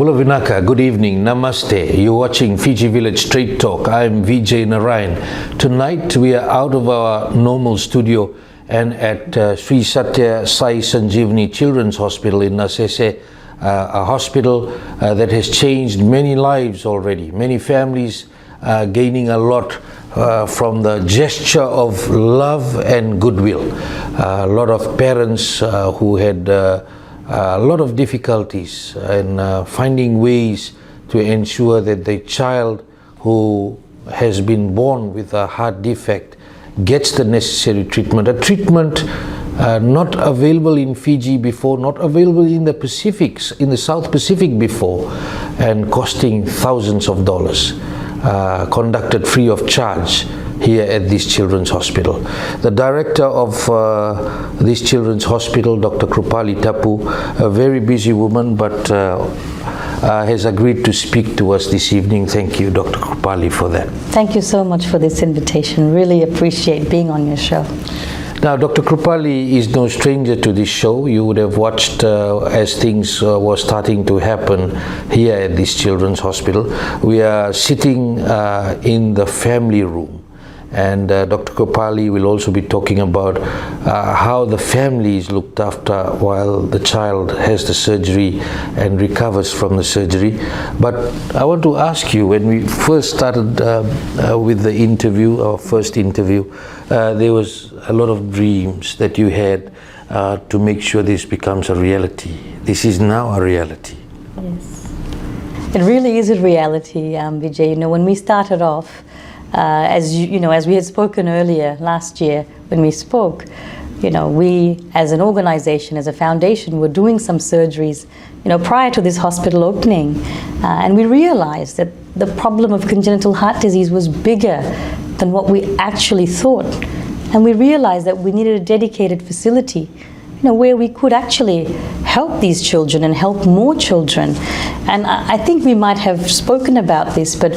Bulavinaka, good evening, namaste. You're watching Fiji Village Straight Talk. I'm Vijay Narayan. Tonight we are out of our normal studio and at Sri Sathya Sai Sanjeevani Children's Hospital in Nasese, a hospital that has changed many lives already. Many families gaining a lot from the gesture of love and goodwill. A lot of parents who had a lot of difficulties in finding ways to ensure that the child who has been born with a heart defect gets the necessary treatment. A treatment not available in Fiji before, not available in the Pacifics, in the South Pacific before, and costing thousands of dollars, conducted free of charge here at this children's hospital. The director of this children's hospital, Dr. Krupali Tappoo, a very busy woman, but has agreed to speak to us this evening. Thank you, Dr. Krupali, for that. Thank you so much for this invitation. Really appreciate being on your show. Now, Dr. Krupali is no stranger to this show. You would have watched as things were starting to happen here at this children's hospital. We are sitting in the family room. And Dr. Krupali will also be talking about how the family is looked after while the child has the surgery and recovers from the surgery. But I want to ask you, when we first started with the interview, our first interview, there was a lot of dreams that you had to make sure this becomes a reality. This is now a reality. Yes. It really is a reality, Vijay. You know, when we started off, as we had spoken earlier last year when we spoke, we as an organization, as a foundation, were doing some surgeries, prior to this hospital opening, and we realized that the problem of congenital heart disease was bigger than what we actually thought, and we realized that we needed a dedicated facility, where we could actually help these children and help more children. And I think we might have spoken about this, but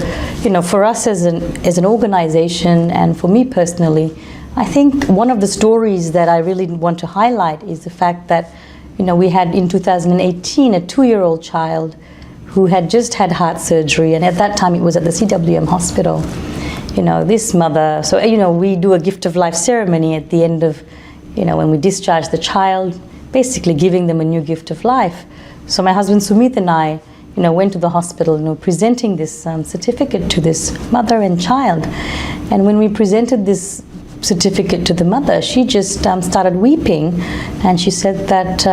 for us as an organization, and for me personally, I think one of the stories that I really want to highlight is the fact that we had in 2018 a 2-year-old child who had just had heart surgery, and at that time it was at the CWM hospital. This mother, so we do a gift of life ceremony at the end of when we discharge the child, basically giving them a new gift of life. So my husband Sumit and I, went to the hospital, presenting this certificate to this mother and child. And when we presented this certificate to the mother, she just started weeping, and she said that,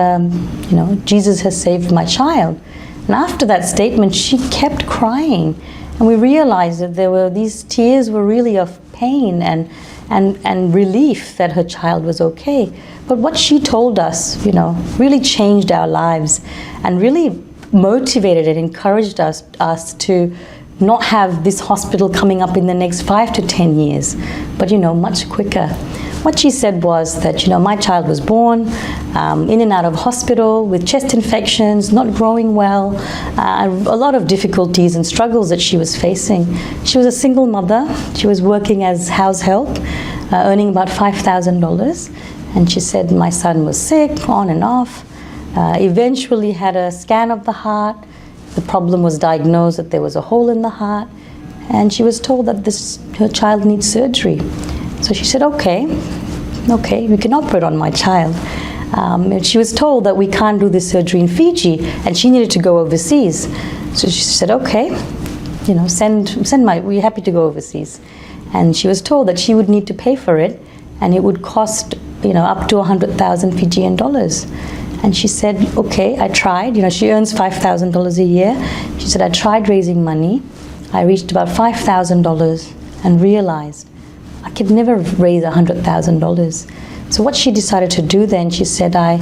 Jesus has saved my child. And after that statement, she kept crying, and we realized that these tears were really of pain and relief that her child was okay. But what she told us, really changed our lives and really motivated and encouraged us to not have this hospital coming up in the next 5 to 10 years, but much quicker. What she said was that my child was born in and out of hospital with chest infections, not growing well, a lot of difficulties and struggles that she was facing. She was a single mother. She was working as house help, earning about $5,000, and she said my son was sick on and off. Eventually had a scan of the heart. The problem was diagnosed that there was a hole in the heart, and she was told that her child needs surgery. So she said, okay, we can operate on my child. And she was told that we can't do this surgery in Fiji, and she needed to go overseas. So she said, okay, we're happy to go overseas. And she was told that she would need to pay for it, and it would cost, up to 100,000 Fijian dollars. And she said, okay, I tried. She earns $5,000 a year. She said, I tried raising money. I reached about $5,000 and realized I could never raise $100,000. So what she decided to do then, she said, I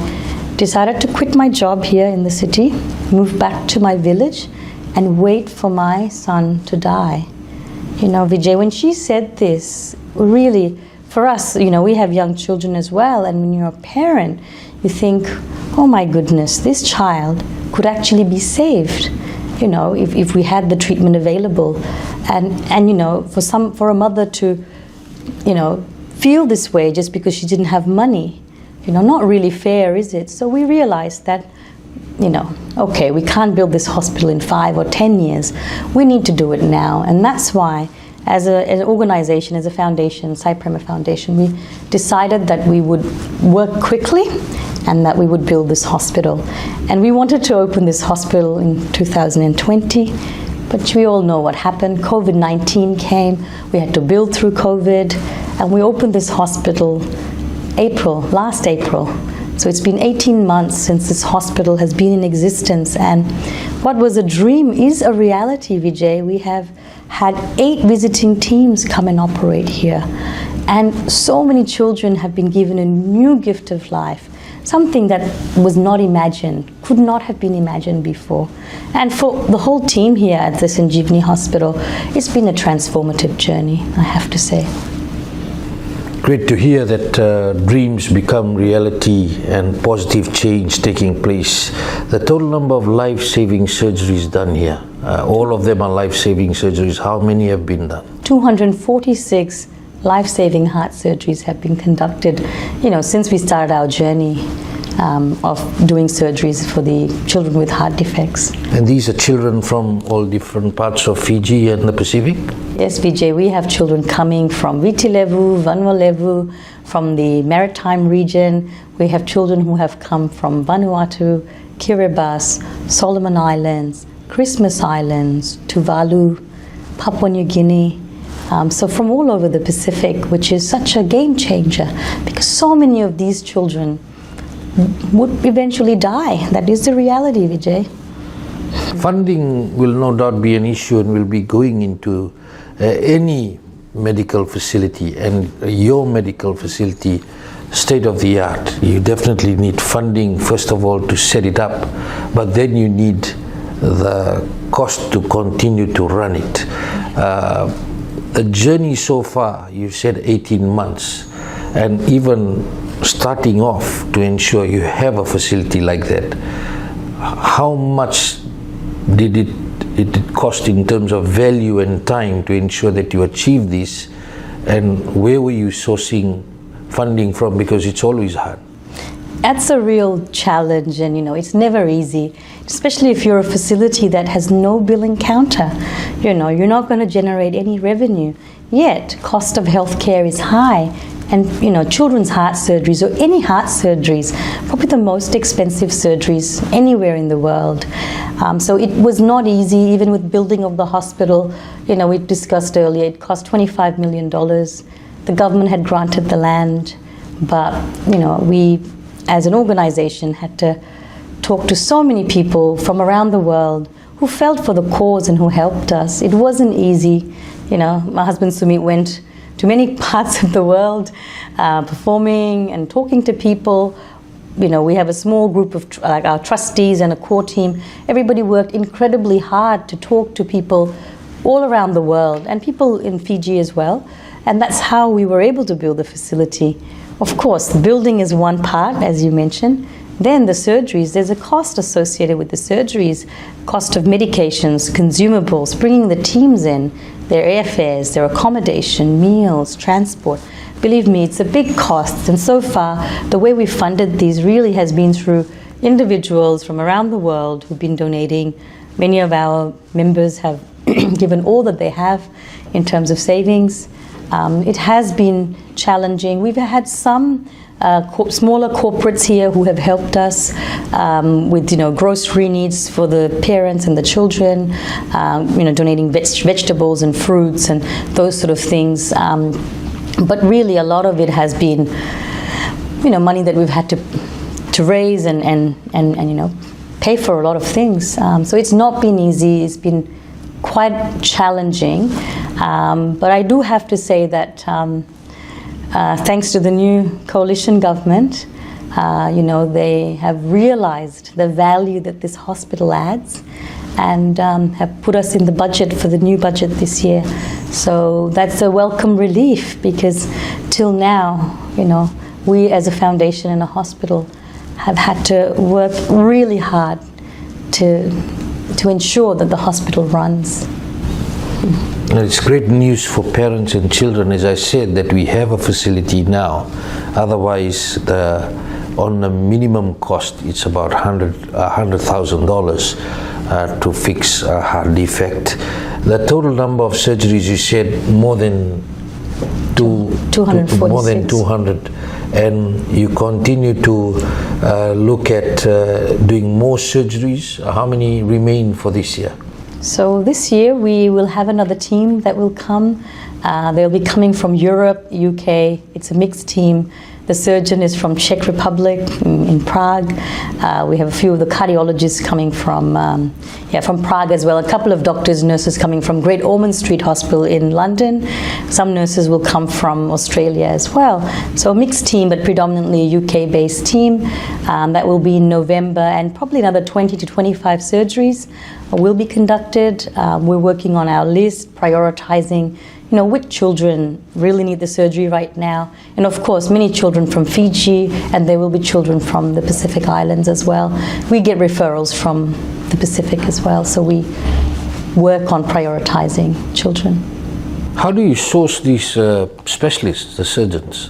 decided to quit my job here in the city, move back to my village, and wait for my son to die. Vijay, when she said this, really, for us, we have young children as well, and when you're a parent, you think, oh my goodness, this child could actually be saved, if we had the treatment available. And for a mother to, feel this way just because she didn't have money, not really fair, is it? So we realized that okay, we can't build this hospital in 5 or 10 years. We need to do it now. And that's why, as an organization, as a foundation, Sai Prema Foundation, we decided that we would work quickly and that we would build this hospital. And we wanted to open this hospital in 2020, but we all know what happened. COVID-19 came, we had to build through COVID, and we opened this hospital last April. So it's been 18 months since this hospital has been in existence, and what was a dream is a reality, Vijay. We have had 8 visiting teams come and operate here, and so many children have been given a new gift of life, something that was not imagined, could not have been imagined before. And for the whole team here at the Sanjeevani Hospital, it's been a transformative journey, I have to say. Great to hear that dreams become reality and positive change taking place. The total number of life-saving surgeries done here, all of them are life-saving surgeries. How many have been done? 246 life-saving heart surgeries have been conducted, since we started our journey of doing surgeries for the children with heart defects. And these are children from all different parts of Fiji and the Pacific? Yes, Vijay, we have children coming from Viti Levu, Vanuatu, from the maritime region. We have children who have come from Vanuatu, Kiribati, Solomon Islands, Christmas Islands, Tuvalu, Papua New Guinea. So from all over the Pacific, which is such a game changer, because so many of these children would eventually die. That is the reality, Vijay. Funding will no doubt be an issue and will be going into any medical facility, and your medical facility, state of the art. You definitely need funding, first of all, to set it up, but then you need the cost to continue to run it. The journey so far, you said 18 months, and even starting off to ensure you have a facility like that, how much did it cost in terms of value and time to ensure that you achieve this, and where were you sourcing funding from, because it's always hard? That's a real challenge, and it's never easy, especially if you're a facility that has no billing counter. You're not going to generate any revenue, yet cost of healthcare is high. And children's heart surgeries, or any heart surgeries, probably the most expensive surgeries anywhere in the world. So it was not easy, even with building of the hospital. We discussed earlier, it cost $25 million. The government had granted the land, but we as an organization had to talk to so many people from around the world who felt for the cause and who helped us. It wasn't easy. My husband Sumit went to many parts of the world, performing and talking to people. We have a small group of our trustees and a core team. Everybody worked incredibly hard to talk to people all around the world, and people in Fiji as well. And that's how we were able to build the facility. Of course, the building is one part, as you mentioned. Then the surgeries, there's a cost associated with the surgeries, cost of medications, consumables, bringing the teams in, their airfares, their accommodation, meals, transport. Believe me, it's a big cost. And so far, the way we funded these really has been through individuals from around the world who've been donating. Many of our members have given all that they have in terms of savings. It has been challenging. We've had some smaller corporates here who have helped us with grocery needs for the parents and the children, donating vegetables and fruits and those sort of things. But really, a lot of it has been money that we've had to raise and pay for a lot of things. So it's not been easy. It's been quite challenging. But I do have to say that thanks to the new coalition government, they have realized the value that this hospital adds, and have put us in the budget for the new budget this year. So that's a welcome relief, because till now, we as a foundation and a hospital have had to work really hard to ensure that the hospital runs. It's great news for parents and children, as I said, that we have a facility now. Otherwise, the on a minimum cost, it's about $100,000 to fix a heart defect. The total number of surgeries, you said more than 246. more than 200, and you continue to look at doing more surgeries. How many remain for this year? So this year we will have another team that will come. They'll be coming from Europe, UK. It's a mixed team. The surgeon is from Czech Republic in Prague. We have a few of the cardiologists coming from Prague as well. A couple of doctors, nurses coming from Great Ormond Street Hospital in London. Some nurses will come from Australia as well. So a mixed team, but predominantly a UK-based team. That will be in November, and probably another 20 to 25 surgeries will be conducted. We're working on our list, prioritizing which children really need the surgery right now. And of course, many children from Fiji, and there will be children from the Pacific Islands as well. We get referrals from the Pacific as well, so we work on prioritizing children. How do you source these specialists, the surgeons?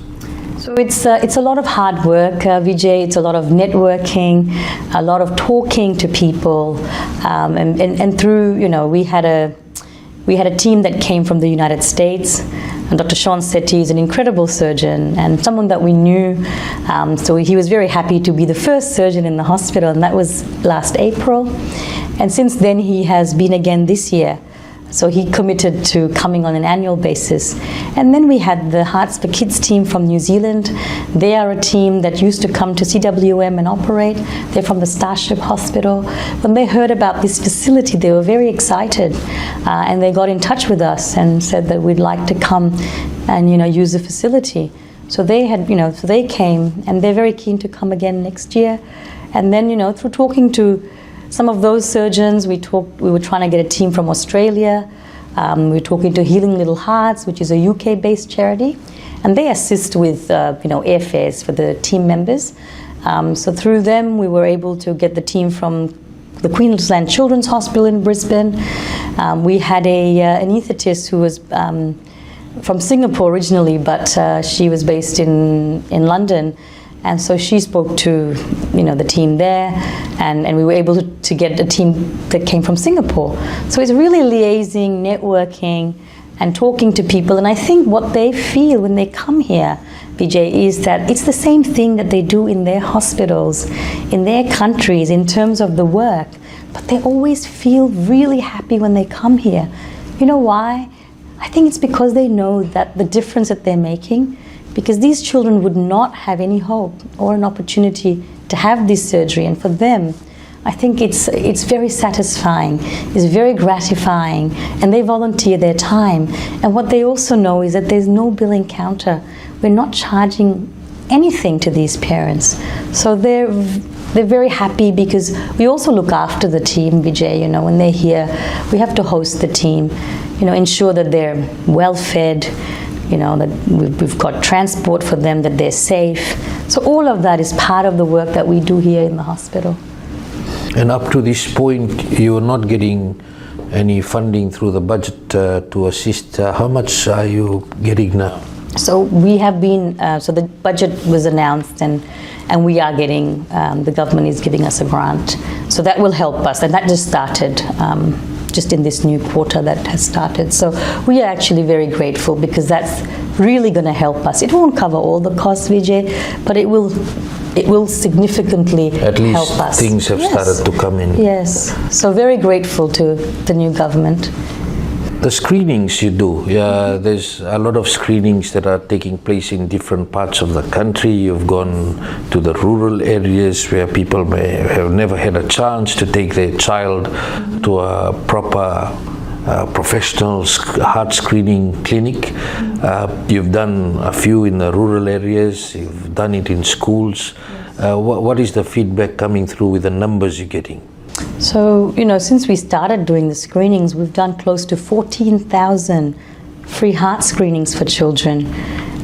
So it's a lot of hard work, Vijay. It's a lot of networking, a lot of talking to people, and through, we had a team that came from the United States, and Dr. Sean Sethi is an incredible surgeon and someone that we knew. So he was very happy to be the first surgeon in the hospital, and that was last April. And since then he has been again this year. So he committed to coming on an annual basis. And then we had the Hearts for Kids team from New Zealand. They are a team that used to come to CWM and operate. They're from the Starship Hospital. When they heard about this facility, they were very excited. And they got in touch with us and said that we'd like to come and, use the facility. So they had, so they came, and they're very keen to come again next year. And then, through talking to some of those surgeons, we were trying to get a team from Australia. We were talking to Healing Little Hearts, which is a UK-based charity, and they assist with airfares for the team members. So through them, we were able to get the team from the Queensland Children's Hospital in Brisbane. We had an anaesthetist who was from Singapore originally, but she was based in London. And so she spoke to, the team there, and we were able to get a team that came from Singapore. So it's really liaising, networking, and talking to people. And I think what they feel when they come here, Vijay, is that it's the same thing that they do in their hospitals, in their countries, in terms of the work. But they always feel really happy when they come here. You know why? I think it's because they know that the difference that they're making, because these children would not have any hope or an opportunity to have this surgery. And for them, I think it's very satisfying, it's very gratifying, and they volunteer their time. And what they also know is that there's no billing counter. We're not charging anything to these parents. So they're very happy, because we also look after the team, Vijay. When they're here, we have to host the team, ensure that they're well fed, that we've got transport for them, that they're safe. So all of that is part of the work that we do here in the hospital. And up to this point, you're not getting any funding through the budget to assist. How much are you getting now? So we have been, so the budget was announced, and we are getting, the government is giving us a grant. So that will help us, and that just started just in this new quarter that has started. So we are actually very grateful, because that's really going to help us. It won't cover all the costs, Vijay, but it will significantly help us. At least things have started to come in. Yes, so very grateful to the new government. The screenings you do, there's a lot of screenings that are taking place in different parts of the country. You've gone to the rural areas where people may have never had a chance to take their child to a proper professional heart screening clinic. You've done a few in the rural areas, you've done it in schools. What is the feedback coming through with the numbers you're getting? So, since we started doing the screenings, we've done close to 14,000 free heart screenings for children.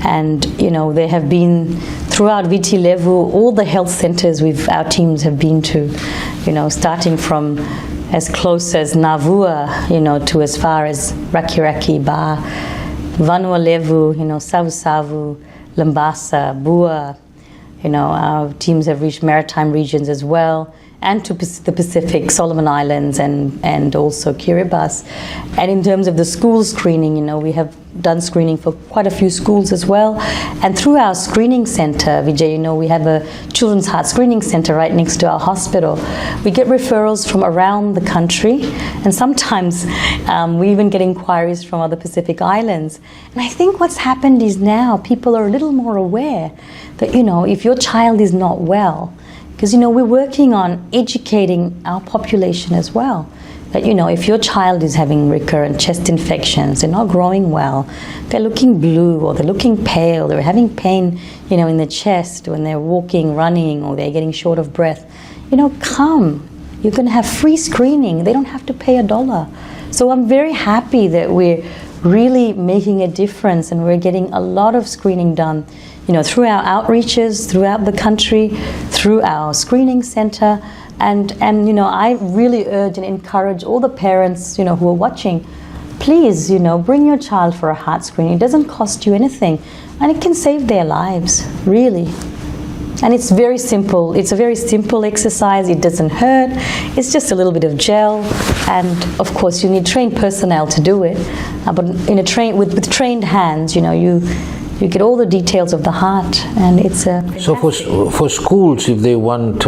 And, there have been, throughout VT level, all the health centers our teams have been to, starting from as close as Navua, to as far as Rakiraki, Ba, Vanua Levu, Savu Savu, Lambasa, Bua, Our teams have reached maritime regions as well, and to the Pacific, Solomon Islands, and also Kiribati. And in terms of the school screening, we have done screening for quite a few schools as well. And through our screening center, Vijay, we have a children's heart screening center right next to our hospital. We get referrals from around the country, and sometimes we even get inquiries from other Pacific islands. And I think what's happened is now people are a little more aware that, if your child is not well, because, we're working on educating our population as well. That, if your child is having recurrent chest infections, they're not growing well, they're looking blue or they're looking pale, they're having pain, in the chest when they're walking, running, or they're getting short of breath, come. You can have free screening. They don't have to pay $1. So I'm very happy that we're really making a difference, and we're getting a lot of screening done, through our outreaches throughout the country, through our screening center. And I really urge and encourage all the parents, who are watching, please, bring your child for a heart screening. It doesn't cost you anything, and it can save their lives, really. And it's very simple. It's a very simple exercise. It doesn't hurt. It's just a little bit of gel, and of course you need trained personnel to do it. But with trained hands, you get all the details of the heart, and it's a. So for schools, if they want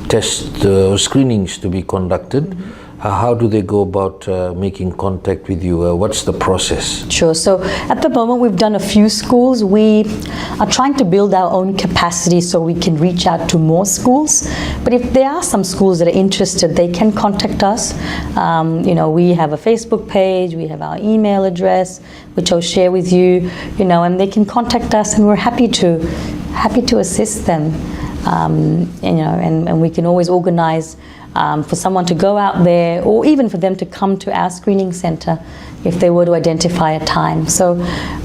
test screenings to be conducted, how do they go about making contact with you? What's the process? Sure. So at the moment, we've done a few schools. We are trying to build our own capacity so we can reach out to more schools. But if there are some schools that are interested, they can contact us. We have a Facebook page, we have our email address, which I'll share with you. And they can contact us, and we're happy to assist them. And we can always organize for someone to go out there, or even for them to come to our screening center if they were to identify a time. So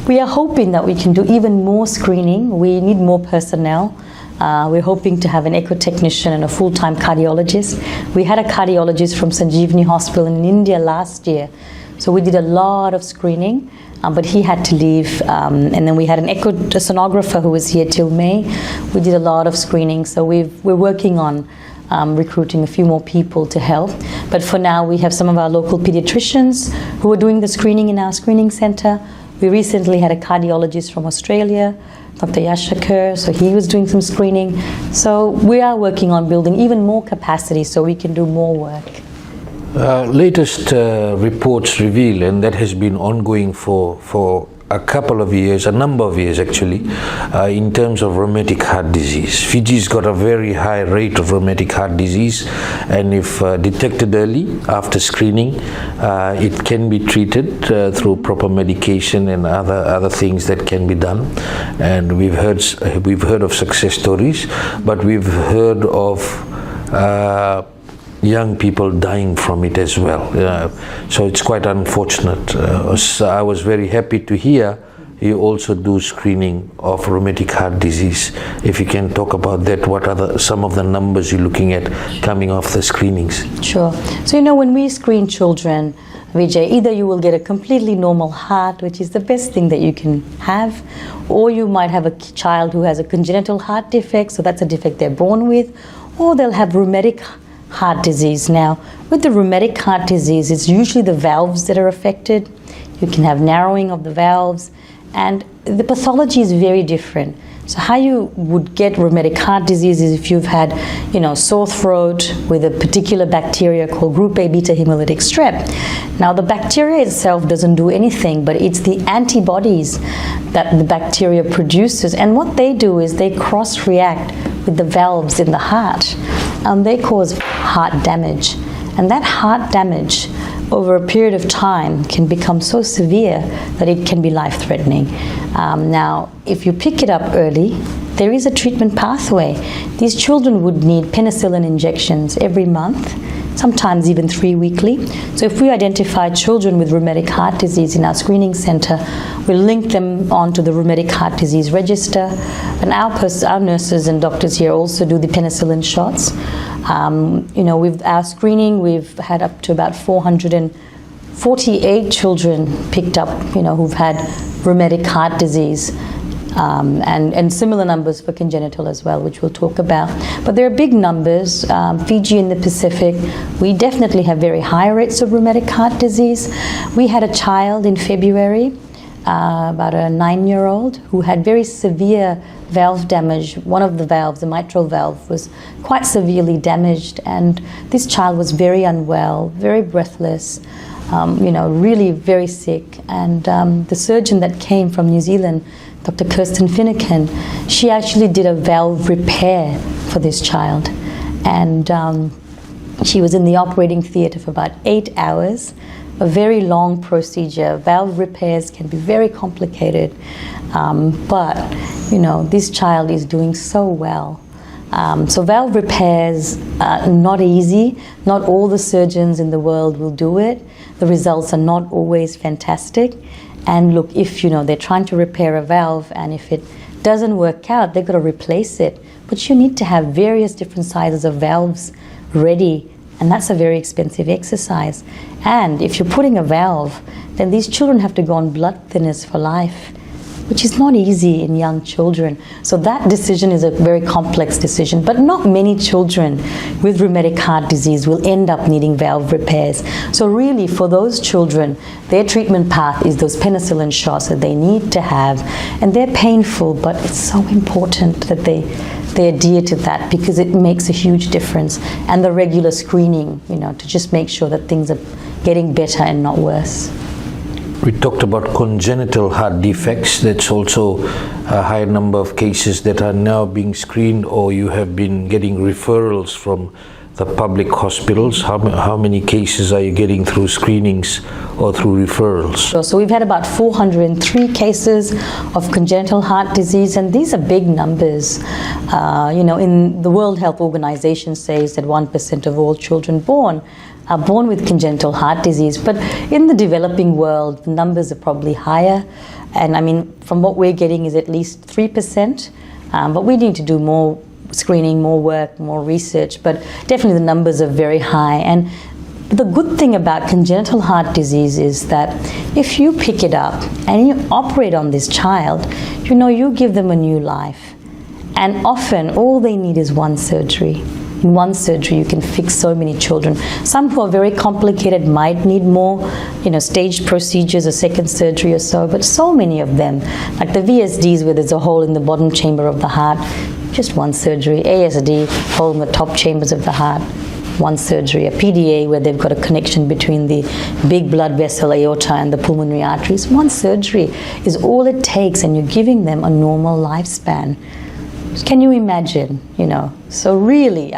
we are hoping that we can do even more screening. We need more personnel. We're hoping to have an echo technician and a full-time cardiologist. We had a cardiologist from Sanjeevani Hospital in India last year. So we did a lot of screening, but he had to leave. And then we had a sonographer who was here till May. We did a lot of screening. So we're working on recruiting a few more people to help. But for now, we have some of our local pediatricians who are doing the screening in our screening center. We recently had a cardiologist from Australia, Dr. Yashakar, so he was doing some screening. So we are working on building even more capacity so we can do more work. Latest reports reveal, and that has been ongoing for a couple of years, a number of years actually, in terms of rheumatic heart disease. Fiji's got a very high rate of rheumatic heart disease, and if detected early after screening, it can be treated through proper medication and other things that can be done. And we've heard of success stories, but we've heard of young people dying from it as well. So it's quite unfortunate. I was very happy to hear you also do screening of rheumatic heart disease. If you can talk about that, what are some of the numbers you're looking at coming off the screenings? Sure. So when we screen children, Vijay, either you will get a completely normal heart, which is the best thing that you can have, or you might have a child who has a congenital heart defect, so that's a defect they're born with, or they'll have rheumatic heart disease. Now, with the rheumatic heart disease, it's usually the valves that are affected. You can have narrowing of the valves, and the pathology is very different. So how you would get rheumatic heart disease is if you've had, sore throat with a particular bacteria called group A beta hemolytic strep. Now, the bacteria itself doesn't do anything, but it's the antibodies that the bacteria produces, and what they do is they cross-react with the valves in the heart, and they cause heart damage. And that heart damage over a period of time can become so severe that it can be life-threatening. Now, if you pick it up early, there is a treatment pathway. These children would need penicillin injections every month, sometimes even 3 weekly. So if we identify children with rheumatic heart disease in our screening center, we'll link them onto the rheumatic heart disease register. And our nurses and doctors here also do the penicillin shots. With our screening, we've had up to about 448 children picked up, who've had rheumatic heart disease. and similar numbers for congenital as well, which we'll talk about. But there are big numbers. Fiji and the Pacific, we definitely have very high rates of rheumatic heart disease. We had a child in February, about a 9-year-old, who had very severe valve damage. One of the valves, the mitral valve, was quite severely damaged, and this child was very unwell, very breathless, really very sick. And the surgeon that came from New Zealand, Dr. Kirsten Finucane, she actually did a valve repair for this child. And she was in the operating theatre for about 8 hours, a very long procedure. Valve repairs can be very complicated, but this child is doing so well. So valve repairs are not easy. Not all the surgeons in the world will do it. The results are not always fantastic. And look, if they're trying to repair a valve, and if it doesn't work out, they've got to replace it. But you need to have various different sizes of valves ready, and that's a very expensive exercise. And if you're putting a valve, then these children have to go on blood thinners for life, which is not easy in young children. So that decision is a very complex decision, but not many children with rheumatic heart disease will end up needing valve repairs. So really, for those children, their treatment path is those penicillin shots that they need to have, and they're painful, but it's so important that they adhere to that, because it makes a huge difference. And the regular screening, to just make sure that things are getting better and not worse. We talked about congenital heart defects. That's also a high number of cases that are now being screened, or you have been getting referrals from the public hospitals. How many cases are you getting through screenings or through referrals? So we've had about 403 cases of congenital heart disease, and these are big numbers. In the World Health Organization says that 1% of all children born are born with congenital heart disease, but in the developing world, the numbers are probably higher. And from what we're getting is at least 3%, but we need to do more screening, more work, more research, but definitely the numbers are very high. And the good thing about congenital heart disease is that if you pick it up and you operate on this child, you give them a new life. And often all they need is one surgery. In one surgery, you can fix so many children. Some who are very complicated might need more, staged procedures, a second surgery or so, but so many of them, like the VSDs where there's a hole in the bottom chamber of the heart, just one surgery. ASD, hole in the top chambers of the heart, one surgery. A PDA where they've got a connection between the big blood vessel aorta and the pulmonary arteries, one surgery is all it takes, and you're giving them a normal lifespan. Can you imagine, So really,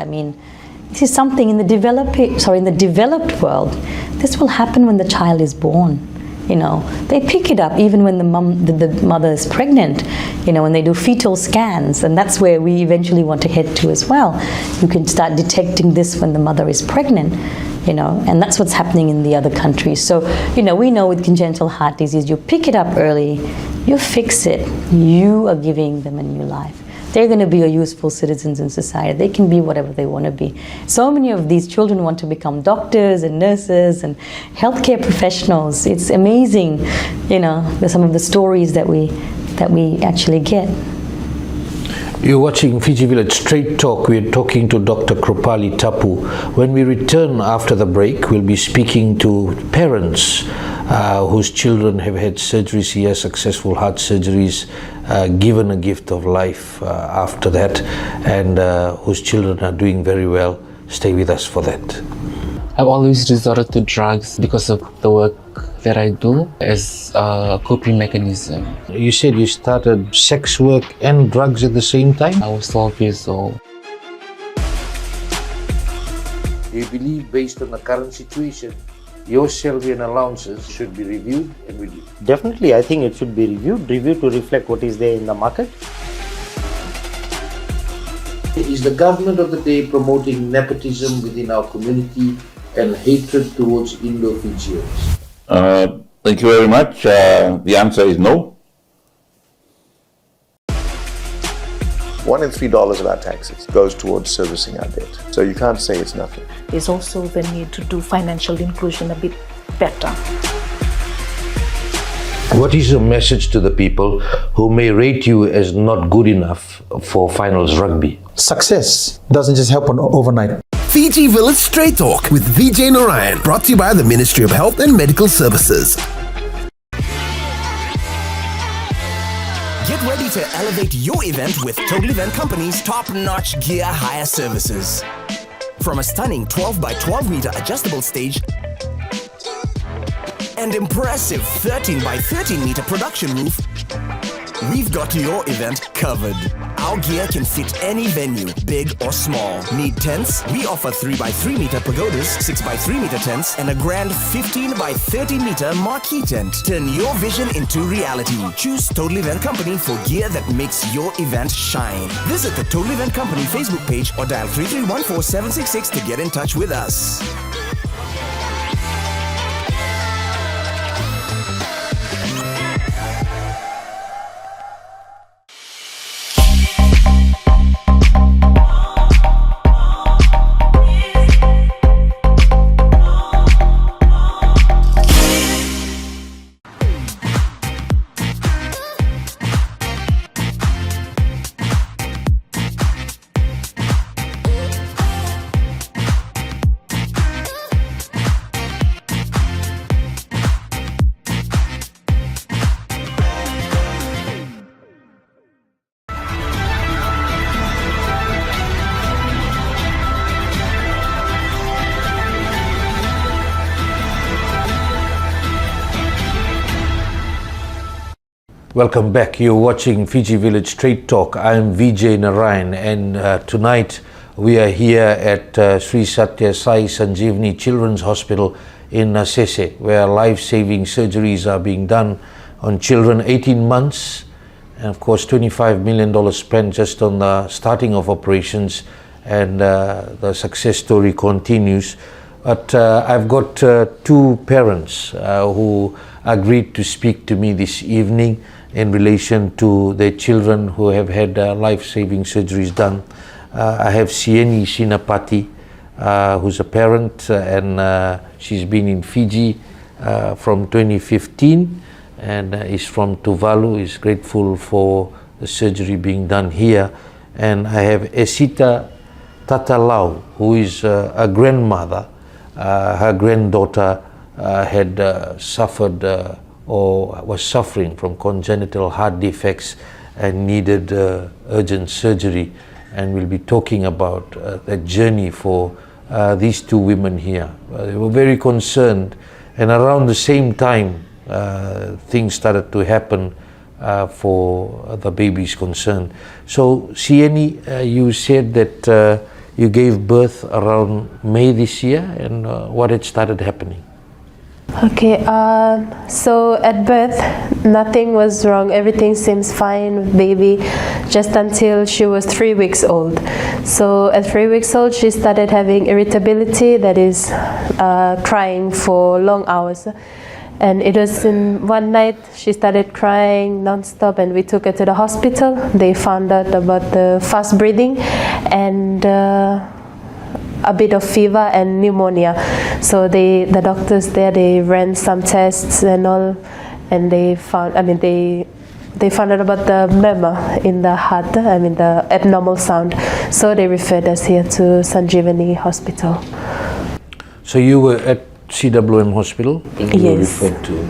this is something in the developed world, this will happen when the child is born. They pick it up even when the mother is pregnant, when they do fetal scans, and that's where we eventually want to head to as well. You can start detecting this when the mother is pregnant, and that's what's happening in the other countries. So, we know with congenital heart disease, you pick it up early, you fix it, you are giving them a new life. They're going to be useful citizens in society. They can be whatever they want to be. So many of these children want to become doctors and nurses and healthcare professionals. It's amazing, some of the stories that we actually get. You're watching Fiji Village Straight Talk. We're talking to Dr. Krupali Tappoo. When we return after the break, we'll be speaking to parents whose children have had surgeries here, successful heart surgeries, given a gift of life after that, and whose children are doing very well. Stay with us for that. I've always resorted to drugs because of the work that I do as a coping mechanism. You said you started sex work and drugs at the same time? I was 12 years old. Do you believe, based on the current situation, your salary and allowances should be reviewed and reduced? Definitely, I think it should be reviewed to reflect what is there in the market. Is the government of the day promoting nepotism within our community and hatred towards Indo-Fijians? Thank you very much. The answer is no. $1 in $3 of our taxes goes towards servicing our debt. So you can't say it's nothing. There's also the need to do financial inclusion a bit better. What is your message to the people who may rate you as not good enough for finals rugby? Success doesn't just happen overnight. Fiji Village Straight Talk with Vijay Narayan, brought to you by the Ministry of Health and Medical Services. Get ready to elevate your event with Total Event Company's top-notch gear hire services. From a stunning 12 by 12 meter adjustable stage and impressive 13 by 13 meter production roof, we've got your event covered. Our gear can fit any venue, big or small. Need tents? We offer 3 by 3 meter pagodas, 6 by 3 meter tents, and a grand 15 by 30 meter marquee tent. Turn your vision into reality. Choose Total Event Company for gear that makes your event shine. Visit the Total Event Company Facebook page or dial 3314-766 to get in touch with us. Welcome back. You're watching Fiji Village Straight Talk. I'm Vijay Narayan, and tonight we are here at Sri Sathya Sai Sanjeevani Children's Hospital in Sese, where life-saving surgeries are being done on children 18 months, and of course $25 million spent just on the starting of operations, and the success story continues. But I've got two parents who agreed to speak to me this evening in relation to their children who have had life-saving surgeries done. I have Sieni Sinapati, who's a parent, and she's been in Fiji from 2015 and is from Tuvalu, is grateful for the surgery being done here. And I have Esita Tatalau, who is a grandmother. Her granddaughter had suffered or was suffering from congenital heart defects and needed urgent surgery, and we'll be talking about that journey for these two women here. They were very concerned, and around the same time things started to happen for the babies concerned. So Sieni, you said that you gave birth around May this year, and what had started happening? Okay, so at birth, nothing was wrong. Everything seems fine with baby, just until she was 3 weeks old. So at 3 weeks old, she started having irritability, that is, crying for long hours. And it was in one night, she started crying non-stop, and we took her to the hospital. They found out about the fast breathing and a bit of fever and pneumonia. So the doctors there, they ran some tests and all, and they found, they found out about the murmur in the heart, the abnormal sound. So they referred us here to Sanjeevani Hospital. So you were at CWM Hospital? Yes. You were referred to.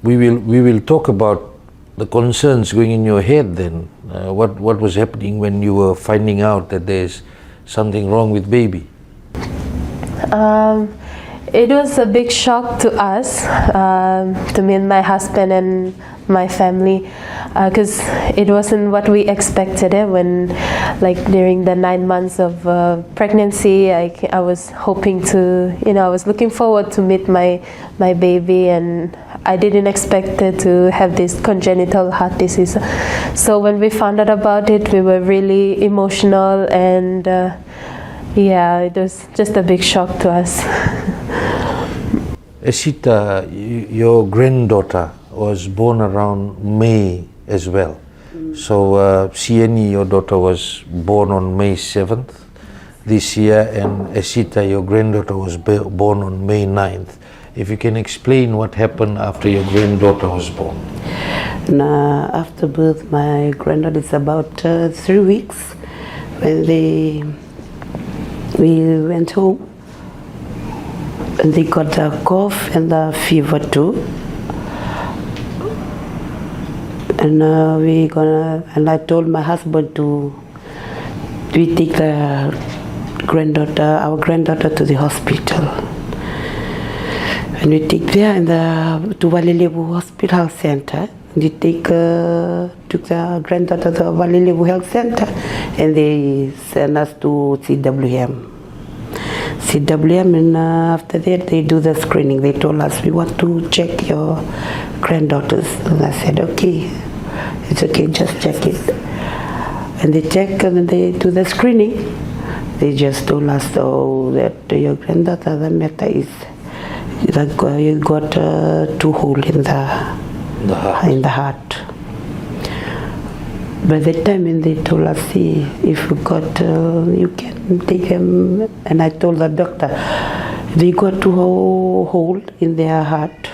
We will talk about the concerns going in your head then. What was happening when you were finding out that there's something wrong with baby? It was a big shock to us, to me and my husband and my family, because it wasn't what we expected. When, during the 9 months of pregnancy, I was hoping to, I was looking forward to meet my baby, and I didn't expect it to have this congenital heart disease. So when we found out about it, we were really emotional, and it was just a big shock to us. Esita, your granddaughter was born around May as well. So Sieni, your daughter, was born on May 7th this year, and Esita, your granddaughter, was born on May 9th. if you can explain what happened after your granddaughter was born. Now, after birth, my granddaughter is about 3 weeks. When we went home, and they got a cough and a fever too. And I told my husband we take our granddaughter to the hospital. And we take there to Valilevu Hospital Health Center. We took the granddaughter to Valilevu Health Center, and they send us to CWM. And after that they do the screening. They told us, we want to check your granddaughters. And I said, okay, it's okay, just check it. And they check and they do the screening. They just told us, that your granddaughter, the matter is you got 2 holes in the heart. By the time when they told us, see, if you got, you can take them. And I told the doctor, they got 2 holes in their heart.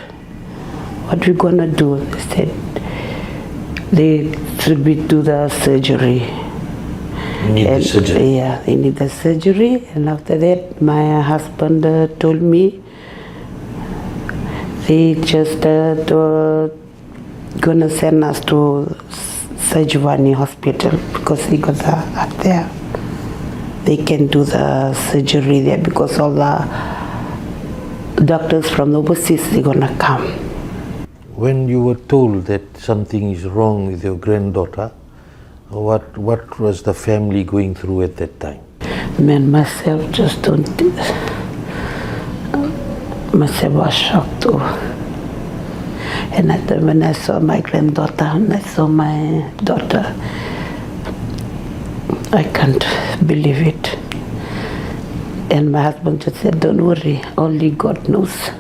What we gonna do? They said, they should do the surgery. The surgery? Yeah, they need the surgery. And after that, my husband told me, they just gonna send us to Sanjeevani hospital because they got the heart there. They can do the surgery there because all the doctors from overseas, they're gonna come. When you were told that something is wrong with your granddaughter, what was the family going through at that time? Man, myself just don't. Myself was shocked too. And when I saw my granddaughter and I saw my daughter, I can't believe it. And my husband just said, don't worry, only God knows.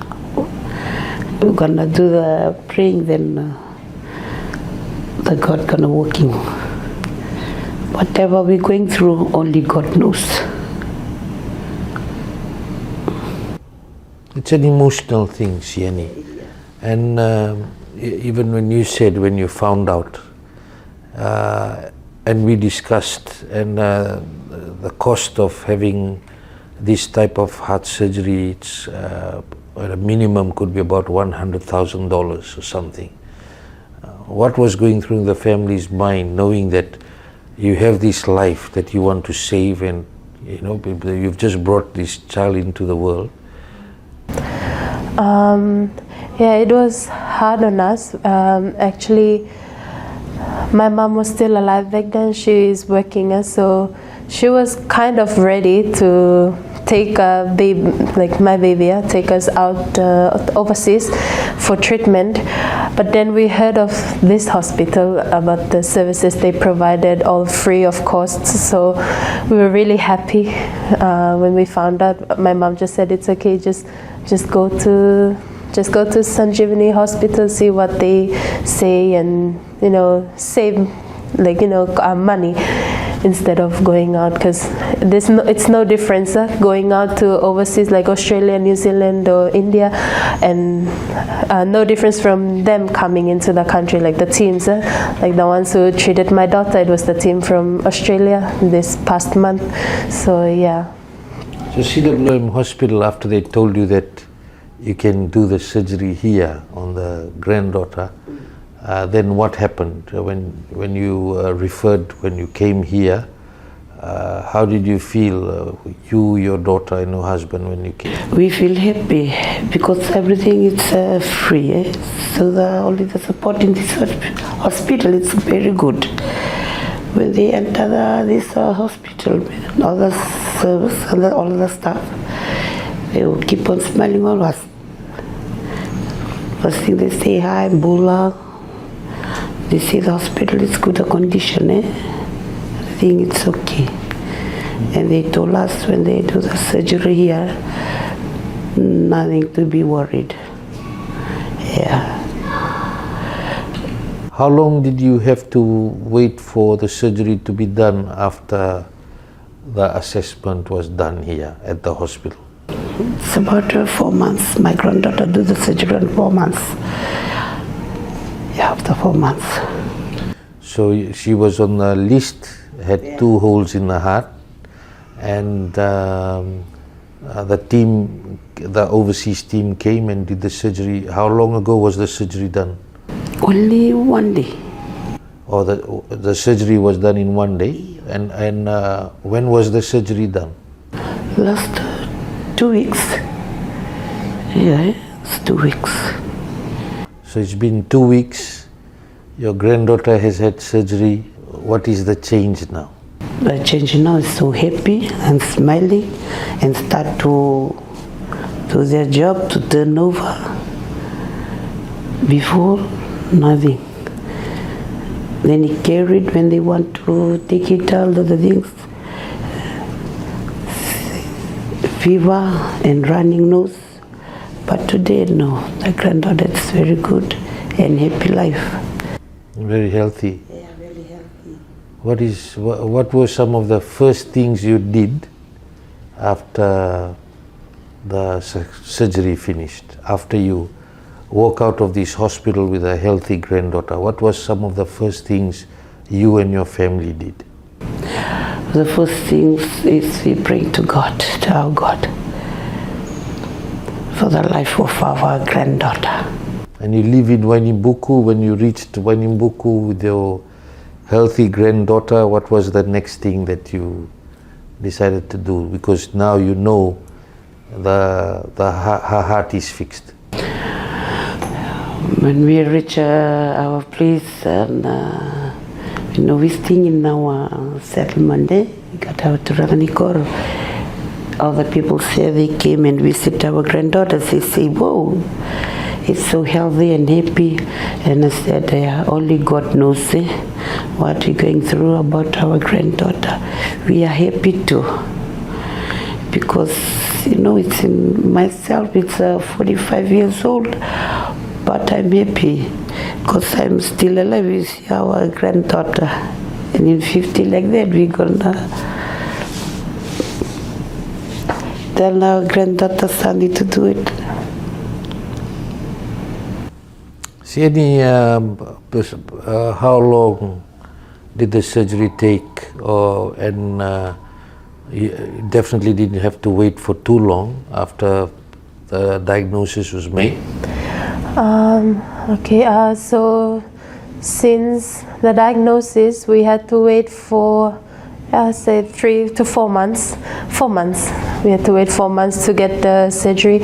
We're gonna do the praying, then the God gonna working. Whatever we're going through, only God knows. It's an emotional thing, Sieni. And even when you said, when you found out, and we discussed, and the cost of having this type of heart surgery, it's a minimum could be about $100,000 or something. What was going through the family's mind, knowing that you have this life that you want to save, and you've just brought this child into the world? Yeah, it was hard on us. Actually, my mom was still alive back then. She is working, so she was kind of ready to take a baby, like my baby, take us out overseas for treatment. But then we heard of this hospital, about the services they provided, all free of cost. So we were really happy when we found out. My mom just said, it's okay, just go to Sanjeevani hospital, see what they say, and save money instead of going out, because it's no difference going out to overseas like Australia, New Zealand or India, and no difference from them coming into the country, like the teams, like the ones who treated my daughter, it was the team from Australia this past month. So yeah. So CWM hospital, after they told you that you can do the surgery here on the granddaughter, then what happened when you when you came here? How did you feel, your daughter and your husband, when you came? We feel happy because everything is free. So only the support in this hospital is very good. When they enter this hospital, all the service and all the staff, they will keep on smiling on us. First thing they say, hi, Bula. They say the hospital is good condition. I think it's okay. And they told us when they do the surgery here, nothing to be worried. Yeah. How long did you have to wait for the surgery to be done after the assessment was done here at the hospital? It's about 4 months. My granddaughter do the surgery in 4 months. Yeah, after 4 months. So she was on the list, had 2 holes in the heart, and the team, the overseas team came and did the surgery. How long ago was the surgery done? Only 1 day. Or the surgery was done in 1 day? And when was the surgery done? Last 2 weeks. Yeah, it's 2 weeks. So it's been 2 weeks. Your granddaughter has had surgery. What is the change now? The change now is so happy and smiling and start to do their job, to turn over. Before, nothing. Then he carried when they want to take it all of the things. Fever and running nose. But today, no. The granddaughter is very good and happy life. Very healthy. Yeah, very healthy. What were some of the first things you did after the surgery finished? After you walk out of this hospital with a healthy granddaughter, what was some of the first things you and your family did? The first thing is we pray to God, to our God, for the life of our granddaughter. And you live in Wanimbuku. When you reached Wanimbuku with your healthy granddaughter, what was the next thing that you decided to do? Because now you know her heart is fixed. When we reach our place, and we staying in our settlement there, we got our Turanikoro. All the people say they came and visit our granddaughters. They say, "Whoa, it's so healthy and happy." And I said, only God knows what we're going through about our granddaughter. We are happy too. Because, it's in myself, it's 45 years old, but I'm happy because I'm still alive with our granddaughter. And in 50 like that, we're gonna tell our granddaughter Sandy to do it. Sieni, how long did the surgery take? You definitely didn't have to wait for too long after the diagnosis was made. So since the diagnosis, we had to wait for, say 3 to 4 months. 4 months. We had to wait 4 months to get the surgery.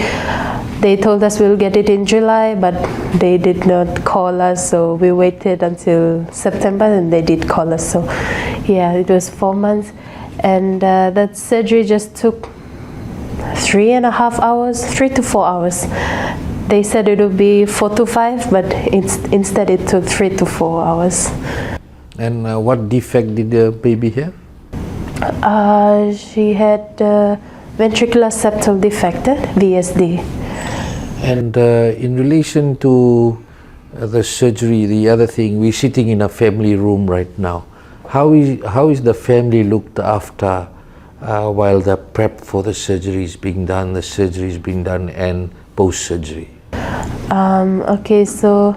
They told us we'll get it in July, but they did not call us, so we waited until September, and they did call us. So, yeah, it was 4 months, and that surgery just took 3.5 hours, 3 to 4 hours. They said it would be 4 to 5, but instead it took 3 to 4 hours. And what defect did the baby have? She had ventricular septal defect, VSD. And in relation to the surgery, the other thing, we're sitting in a family room right now. How is the family looked after while the prep for the surgery is being done, and post-surgery? So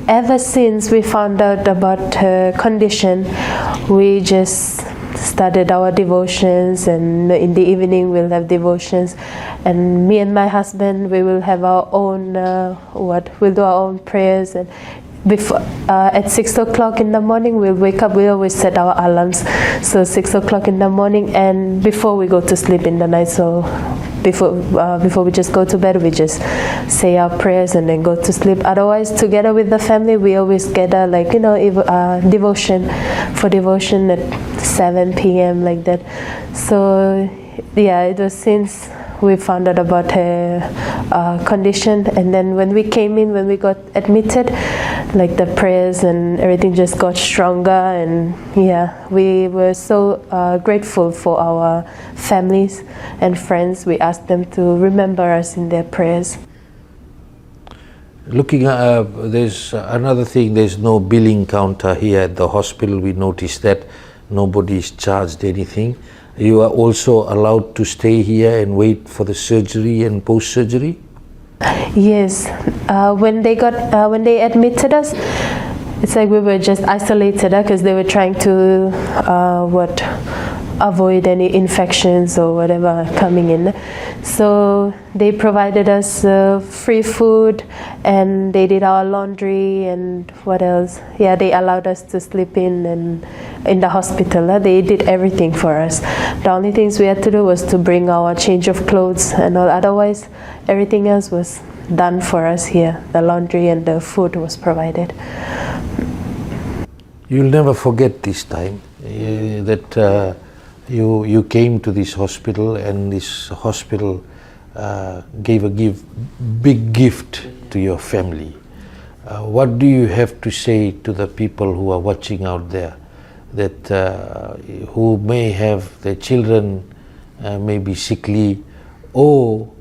ever since we found out about her condition, we just started our devotions, and in the evening we'll have devotions, and me and my husband, we will have our own we'll do our own prayers. And before at 6 o'clock in the morning we'll wake up. We always set our alarms, so 6 o'clock in the morning, and before we go to sleep in the night, so before we just go to bed, we just say our prayers and then go to sleep. Otherwise, together with the family, we always gather, devotion at 7 p.m. like that. So yeah, it was since we found out about her condition, and then when we got admitted, like the prayers and everything just got stronger, and yeah, we were so grateful for our families and friends. We asked them to remember us in their prayers. Looking at, there's another thing, there's no billing counter here at the hospital. We noticed that nobody is charged anything. you are also allowed to stay here and wait for the surgery and post-surgery? Yes, when they admitted us, it's like we were just isolated because they were trying to avoid any infections or whatever coming in. So they provided us free food, and they did our laundry and what else? Yeah, they allowed us to sleep in the hospital. They did everything for us. The only things we had to do was to bring our change of clothes and all. Otherwise, everything else was done for us here. The laundry and the food was provided. You'll never forget this time that you came to this hospital, and this hospital gave a big gift to your family. What do you have to say to the people who are watching out there, that who may have their children may be sickly, or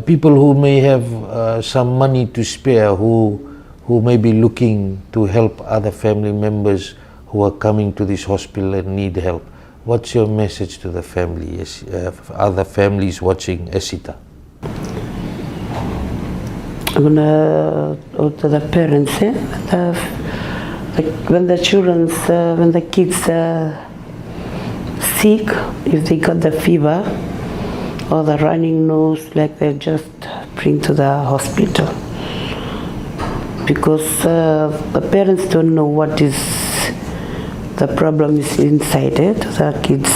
people who may have some money to spare, who may be looking to help other family members who are coming to this hospital and need help? What's your message to the family, other families watching Esita? I'm gonna go to the parents. When the children, when the kids sick, if they got the fever or the running nose, like they just bring to the hospital, because the parents don't know what is the problem is inside it. The kids,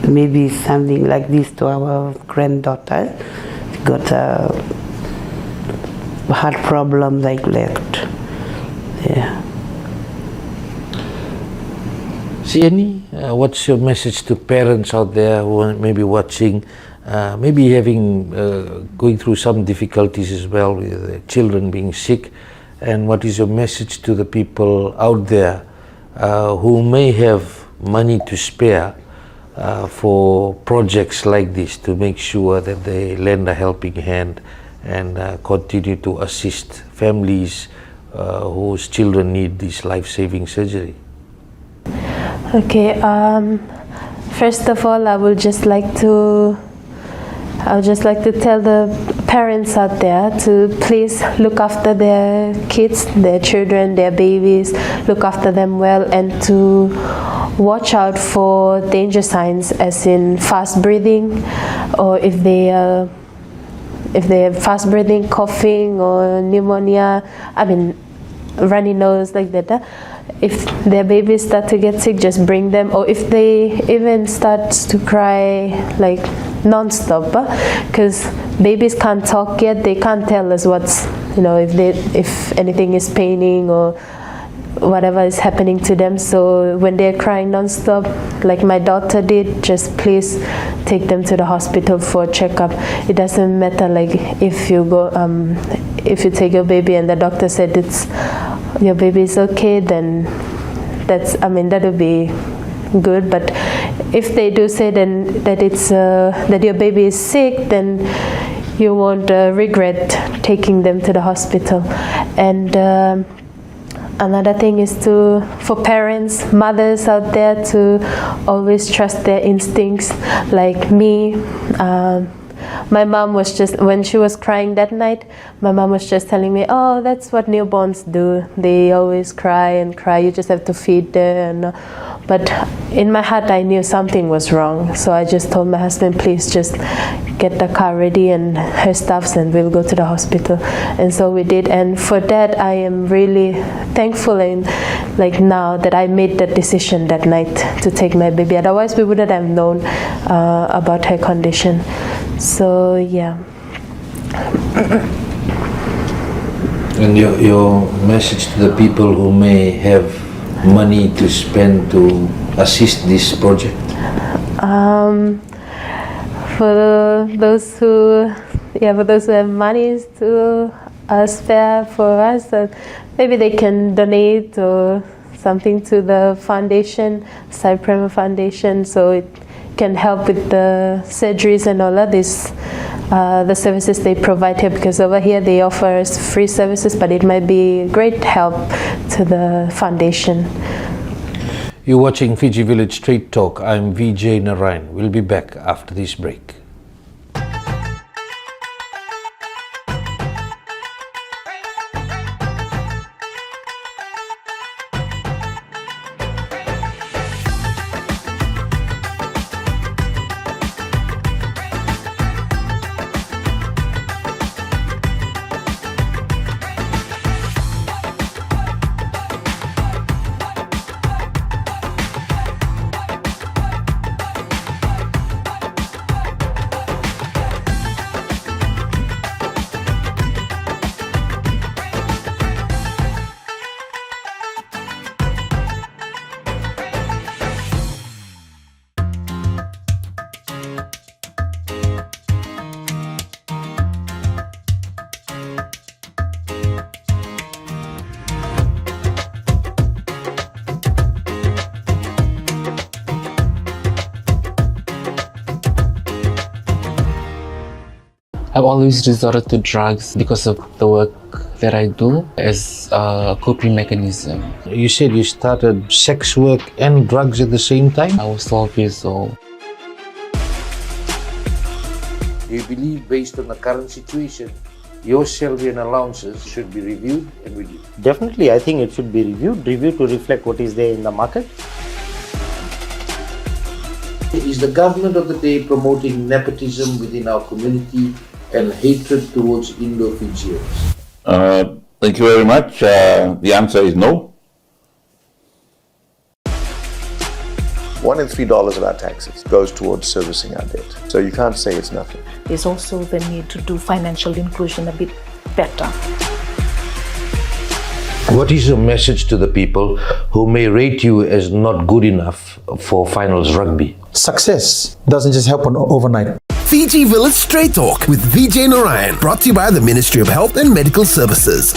maybe something like this to our granddaughter, got a heart problem like left. Yeah. Sieni, what's your message to parents out there who are maybe watching, maybe having going through some difficulties as well with their children being sick, and what is your message to the people out there who may have money to spare for projects like this, to make sure that they lend a helping hand and continue to assist families whose children need this life-saving surgery? Okay, first of all, I would just like to tell the parents out there to please look after their kids, their children, their babies, look after them well, and to watch out for danger signs, as in fast breathing, or if they have fast breathing, coughing, or pneumonia, runny nose, like that. If their babies start to get sick, just bring them, or if they even start to cry like non-stop, because babies can't talk yet, they can't tell us what's, if anything is paining or whatever is happening to them. So when they're crying non-stop, like my daughter did, just please take them to the hospital for a checkup. It doesn't matter, like if you go, if you take your baby and the doctor said your baby is okay, then that would be good. But if they do say then that your baby is sick, then you won't regret taking them to the hospital. And another thing is for parents, mothers out there, to always trust their instincts. Like me, my mom was just, when she was crying that night, my mom was just telling me, oh, that's what newborns do. They always cry and cry. You just have to feed them. But in my heart, I knew something was wrong. So I just told my husband, please just get the car ready and her stuffs, and we'll go to the hospital. And so we did. And for that, I am really thankful, and like now that I made that decision that night to take my baby. Otherwise, we wouldn't have known about her condition. So yeah. And your message to the people who may have money to spend to assist this project? For those who have money to spare for us, maybe they can donate or something to the foundation, Sai Prema Foundation, so it can help with the surgeries and all of this, the services they provide here, because over here they offer us free services, but it might be great help to the foundation. You're watching Fiji Village Street Talk. I'm Vijay Narayan. We'll be back after this break. I've always resorted to drugs because of the work that I do as a coping mechanism. You said you started sex work and drugs at the same time? I was 12 years old. Do you believe, based on the current situation, your salary and allowances should be reviewed and reduced? Definitely, I think it should be reviewed to reflect what is there in the market. Is the government of the day promoting nepotism within our community and hatred towards Indo-Fijians? Thank you very much. The answer is no. $1 in $3 of our taxes goes towards servicing our debt. So you can't say it's nothing. There's also the need to do financial inclusion a bit better. What is your message to the people who may rate you as not good enough for finals rugby? Success doesn't just happen overnight. Fiji Village Straight Talk with Vijay Narayan, brought to you by the Ministry of Health and Medical Services.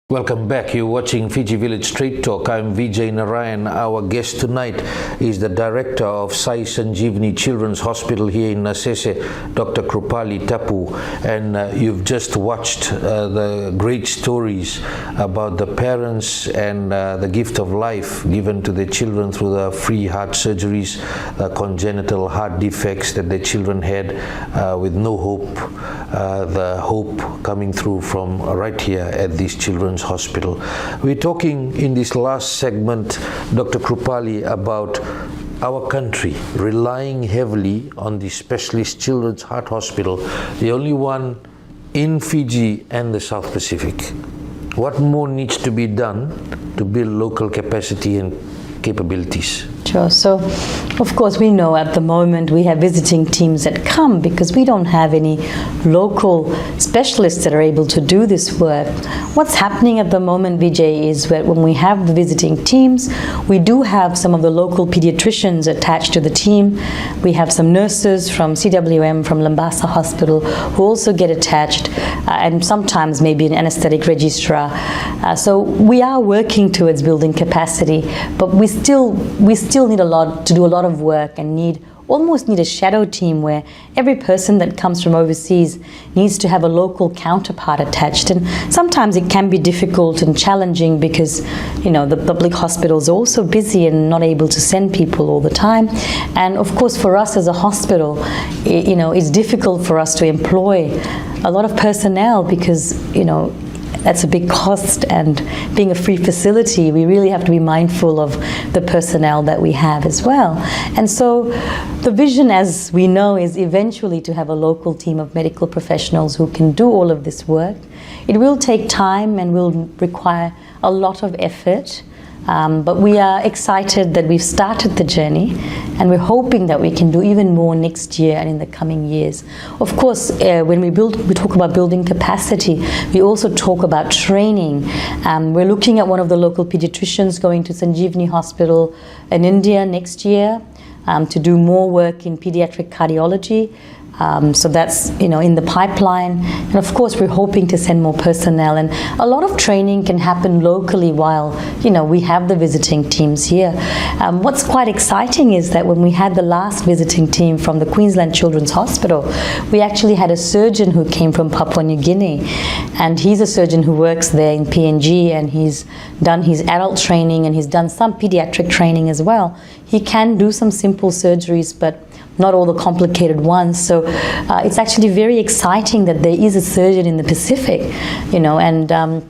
Welcome back. You're watching Fiji Village Street Talk. I'm Vijay Narayan. Our guest tonight is the director of Sai Sanjeevani Children's Hospital here in Nasese, Dr. Krupali Tappoo. And you've just watched the great stories about the parents and the gift of life given to their children through the free heart surgeries, the congenital heart defects that their children had with no hope, the hope coming through from right here at these children's hospital. We're talking in this last segment, Dr. Krupali, about our country relying heavily on the specialist children's heart hospital, the only one in Fiji and the South Pacific. What more needs to be done to build local capacity and capabilities? Sure. So, of course, we know at the moment we have visiting teams that come because we don't have any local specialists that are able to do this work. What's happening at the moment, Vijay, is that when we have the visiting teams, we do have some of the local pediatricians attached to the team. We have some nurses from CWM, from Lambasa Hospital, who also get attached, and sometimes maybe an anesthetic registrar. So we are working towards building capacity, but we still need to do a lot of work and almost need a shadow team where every person that comes from overseas needs to have a local counterpart attached. And sometimes it can be difficult and challenging because, the public hospitals are also busy and not able to send people all the time. And of course, for us as a hospital, it's difficult for us to employ a lot of personnel because, that's a big cost, and being a free facility, we really have to be mindful of the personnel that we have as well. And so the vision, as we know, is eventually to have a local team of medical professionals who can do all of this work. It will take time and will require a lot of effort. But we are excited that we've started the journey, and we're hoping that we can do even more next year and in the coming years. Of course, when we talk about building capacity, we also talk about training. We're looking at one of the local pediatricians going to Sanjeevani Hospital in India next year to do more work in pediatric cardiology. So that's, in the pipeline. And of course, we're hoping to send more personnel. And a lot of training can happen locally while, we have the visiting teams here. What's quite exciting is that when we had the last visiting team from the Queensland Children's Hospital, we actually had a surgeon who came from Papua New Guinea. And he's a surgeon who works there in PNG, and he's done his adult training and he's done some pediatric training as well. He can do some simple surgeries, but not all the complicated ones. So it's actually very exciting that there is a surgeon in the Pacific, and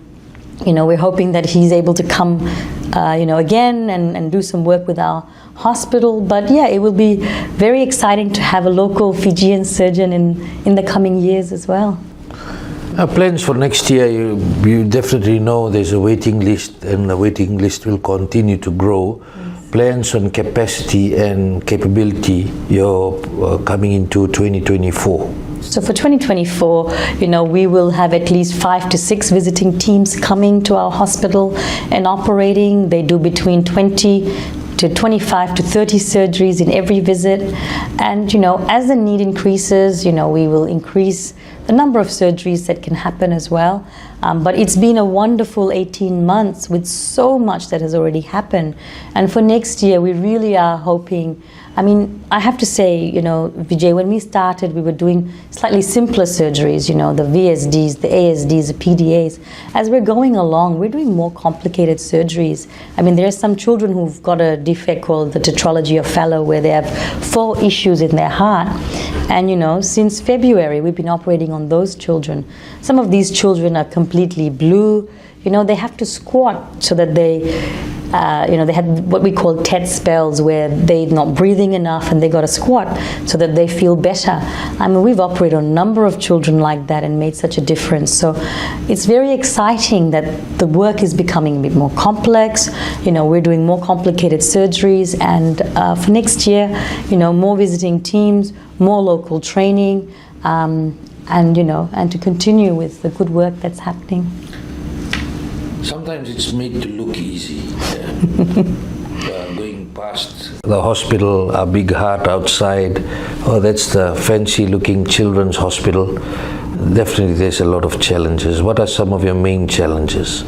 we're hoping that he's able to come, again and do some work with our hospital. But yeah, it will be very exciting to have a local Fijian surgeon in the coming years as well. Plans for next year, you definitely know there's a waiting list, and the waiting list will continue to grow. Plans on capacity and capability, you're coming into 2024. So for 2024, we will have at least 5 to 6 visiting teams coming to our hospital and operating. They do between 20 to 25 to 30 surgeries in every visit. And, as the need increases, we will increase the number of surgeries that can happen as well. But it's been a wonderful 18 months with so much that has already happened. And for next year, we really are hoping, I have to say, Vijay, when we started, we were doing slightly simpler surgeries, the VSDs, the ASDs, the PDAs. As we're going along, we're doing more complicated surgeries. There are some children who've got a defect called the tetralogy of Fallot, where they have 4 issues in their heart. And, since February, we've been operating on those children. Some of these children are completely blue. They have to squat so that they had what we call TET spells, where they're not breathing enough and they got to squat so that they feel better. We've operated on a number of children like that and made such a difference. So it's very exciting that the work is becoming a bit more complex. We're doing more complicated surgeries, and for next year, more visiting teams, more local training, and to continue with the good work that's happening. Sometimes it's made to look easy. Going past the hospital, a big heart outside, that's the fancy looking children's hospital. Definitely there's a lot of challenges. What are some of your main challenges?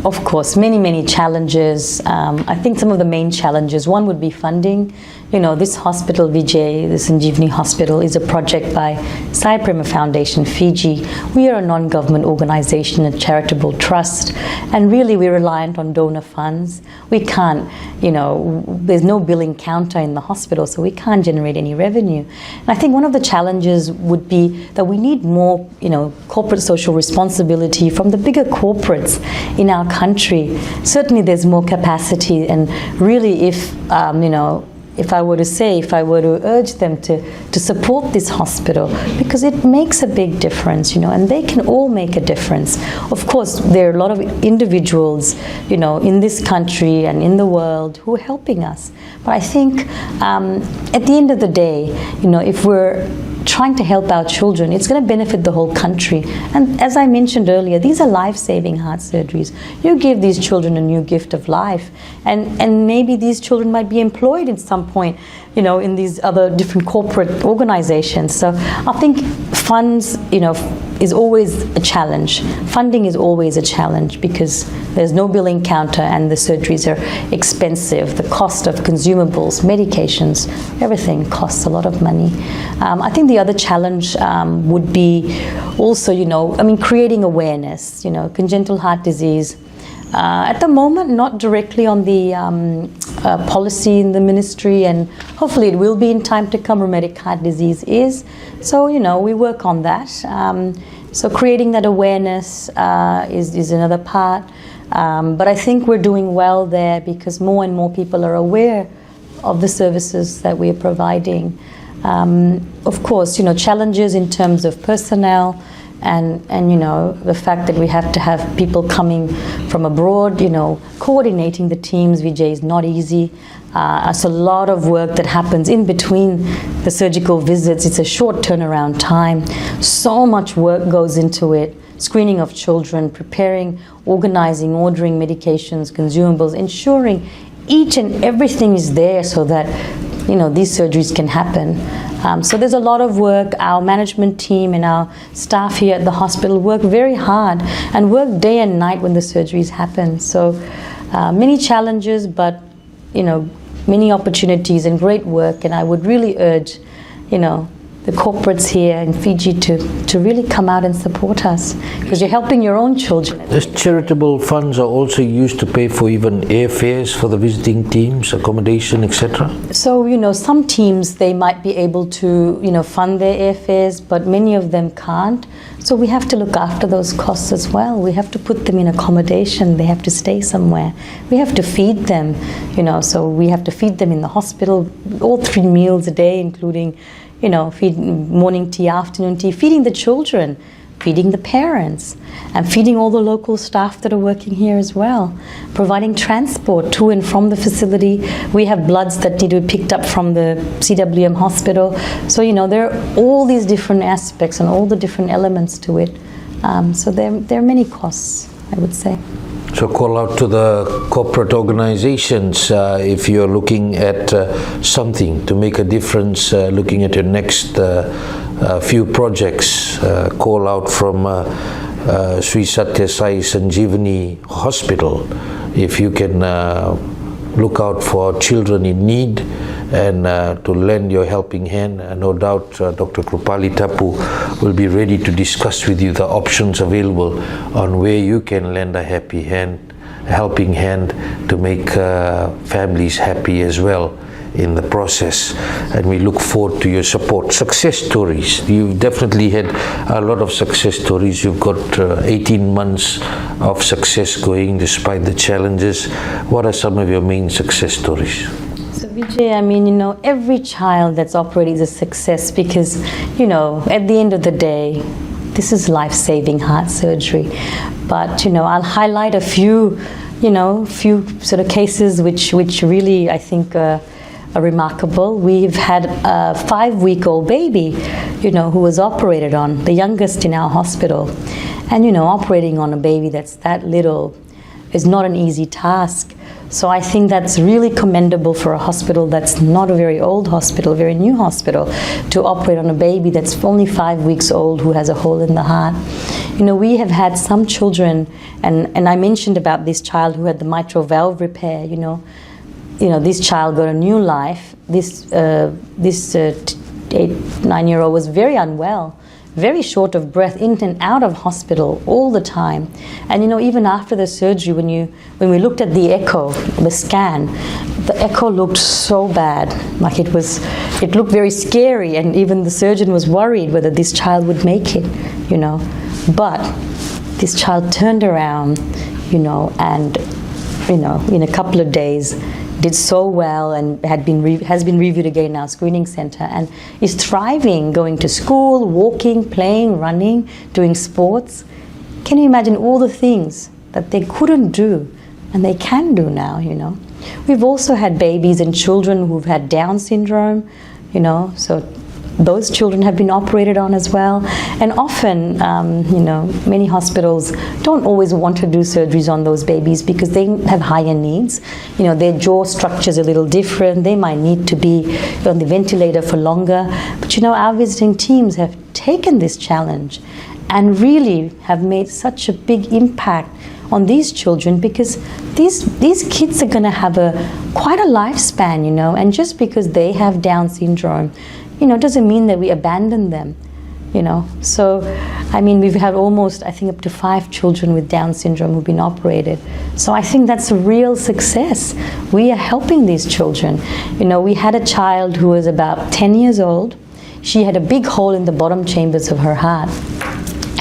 Of course, many challenges. I think some of the main challenges, one would be funding. This hospital, Vijay, the Sanjeevani Hospital, is a project by Sai Prema Foundation, Fiji. We are a non-government organization, a charitable trust, and really we're reliant on donor funds. We can't, there's no billing counter in the hospital, so we can't generate any revenue. And I think one of the challenges would be that we need more, corporate social responsibility from the bigger corporates in our country. Certainly there's more capacity, and really if I were to urge them to support this hospital, because it makes a big difference, and they can all make a difference. Of course, there are a lot of individuals, in this country and in the world who are helping us. But I think at the end of the day, if we're trying to help our children, it's going to benefit the whole country. And as I mentioned earlier, these are life-saving heart surgeries. You give these children a new gift of life, and maybe these children might be employed at some point, in these other different corporate organizations. So I think funds, is always a challenge. Funding is always a challenge because there's no billing counter and the surgeries are expensive. The cost of consumables, medications, everything costs a lot of money. I think the other challenge would be also, creating awareness, congenital heart disease. At the moment, not directly on the policy in the ministry, and hopefully it will be in time to come. Rheumatic heart disease is. So, we work on that. So creating that awareness is another part. But I think we're doing well there because more and more people are aware of the services that we're providing. Of course, challenges in terms of personnel, and the fact that we have to have people coming from abroad, coordinating the teams, Vijay, is not easy. It's a lot of work that happens in between the surgical visits. It's a short turnaround time. So much work goes into it. Screening of children, preparing, organizing, ordering medications, consumables, ensuring each and everything is there so that these surgeries can happen. So there's a lot of work. Our management team and our staff here at the hospital work very hard and work day and night when the surgeries happen. So many challenges, but many opportunities and great work. And I would really urge, the corporates here in Fiji to really come out and support us, because you're helping your own children. These charitable funds are also used to pay for even airfares for the visiting teams, accommodation, etc. So, some teams, they might be able to, fund their airfares, but many of them can't. So we have to look after those costs as well. We have to put them in accommodation. They have to stay somewhere. We have to feed them, so we have to feed them in the hospital, all 3 meals a day, including feed morning tea, afternoon tea, feeding the children, feeding the parents, and feeding all the local staff that are working here as well, providing transport to and from the facility. We have bloods that need to be picked up from the CWM hospital. So, there are all these different aspects and all the different elements to it. So there are many costs, I would say. So call out to the corporate organizations if you're looking at something to make a difference, looking at your next few projects. Call out from Sri Sathya Sai Sanjeevani Hospital if you can look out for children in need and to lend your helping hand. No doubt Dr. Krupali Tappoo will be ready to discuss with you the options available on where you can lend a helping hand to make families happy as well in the process. And we look forward to your support. Success stories. You've definitely had a lot of success stories. You've got 18 months of success going despite the challenges. What are some of your main success stories? So Vijay, every child that's operating is a success because, at the end of the day, this is life-saving heart surgery. But, I'll highlight a few sort of cases which really, I think, are remarkable. We've had a 5-week-old baby, who was operated on, the youngest in our hospital. And, operating on a baby that's that little is not an easy task. So I think that's really commendable for a hospital that's not a very old hospital, very new hospital, to operate on a baby that's only 5 weeks old who has a hole in the heart. We have had some children, and I mentioned about this child who had the mitral valve repair, this child got a new life. This 8-9-year-old was very unwell, very short of breath, in and out of hospital all the time. And even after the surgery, when we looked at the echo, the scan, the echo looked so bad. Like it looked very scary, and even the surgeon was worried whether this child would make it, But this child turned around, and in a couple of days did so well and has been reviewed again in our screening center and is thriving, going to school, walking, playing, running, doing sports. Can you imagine all the things that they couldn't do and they can do now, We've also had babies and children who've had Down syndrome, so those children have been operated on as well. And often, many hospitals don't always want to do surgeries on those babies because they have higher needs. Their jaw structure is a little different. They might need to be on the ventilator for longer. But, our visiting teams have taken this challenge and really have made such a big impact on these children, because these kids are going to have quite a lifespan, and just because they have Down syndrome, doesn't mean that we abandon them, So, we've had almost, up to 5 children with Down syndrome who've been operated. So I think that's a real success. We are helping these children. We had a child who was about 10 years old. She had a big hole in the bottom chambers of her heart.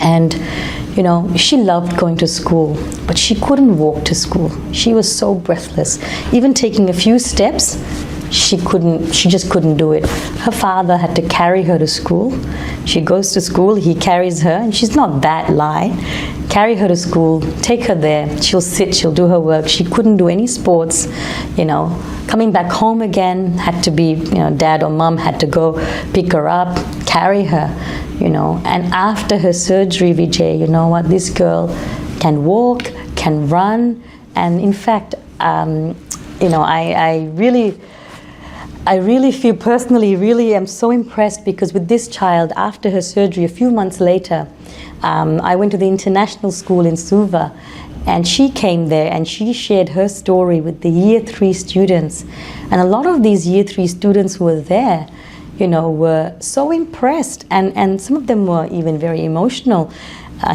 And, she loved going to school, but she couldn't walk to school. She was so breathless. Even taking a few steps, she just couldn't do it. Her father had to carry her to school. She goes to school, he carries her, and she's not that light. Carry her to school, take her there, she'll sit, she'll do her work. She couldn't do any sports, Coming back home again, had to be, dad or mom had to go pick her up, carry her, And after her surgery, Vijay, this girl can walk, can run, and in fact, I really feel personally, really am so impressed because with this child, after her surgery, a few months later, I went to the international school in Suva, and she came there and she shared her story with the Year 3 students. And a lot of these Year 3 students who were there, you know, were so impressed, and some of them were even very emotional.